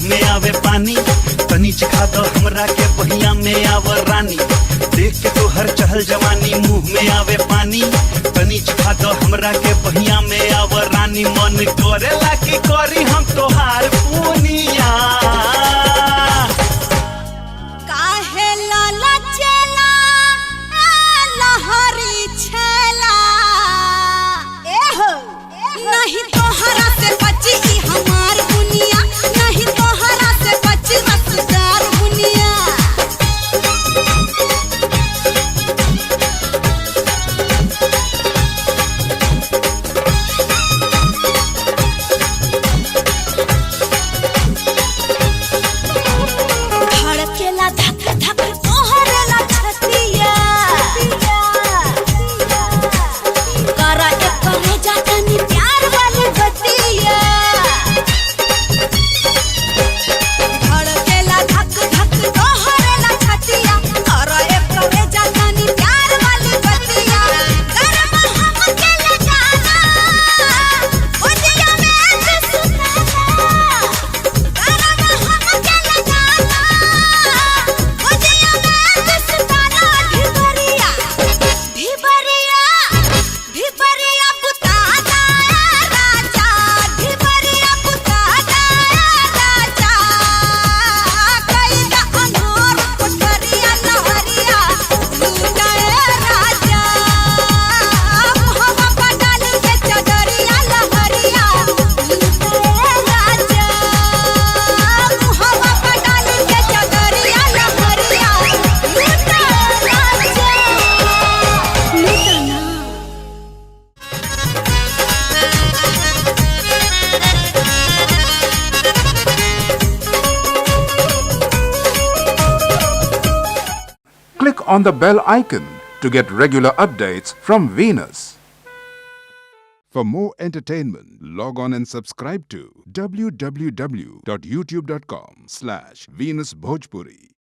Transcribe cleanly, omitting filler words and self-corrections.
में आवे पानी, तनी चिखा दो हमरा के पहिया में आवर रानी। देख के तो हर चहल जवानी मुंह में आवे पानी, तनी चिखा दो हमरा के पहिया में आवर रानी। मन करेला की करी हम तोहार पुनिया। काहे लाला चेला लहरी छेला, एहो नहीं तोहरा से बची ई हमार दुनिया, नहीं तोहरा से बची रसदार दुनिया। धड़केला धक धक तोहरेला छतिया, करा एक करे जाता नी प्यार वाली बतिया। धड़केला धक धक तोहरेला छतिया, करा एक करे जाता नी प्यार वाली बतिया। गरम हम के ले जाना उजिया में सुनाना, गरम हम के ले जाना उजिया में सुनाना। ढिबरिया ढिबरिया ढिबरिया बुता दाया राजा, ढिबरिया बुता दाया राजा। कैदा अनोर कोठरिया लहरिया लूटाए राजा, मुहवा पर डाली के चदरिया लहरिया लूटाए राजा, मुहवा पर डाली के चदरिया लहरिया लूटाए राजा। लूटाना Click on the bell icon to get regular updates from Venus. For more entertainment, log on and subscribe to www.youtube.com/Venus Bhojpuri.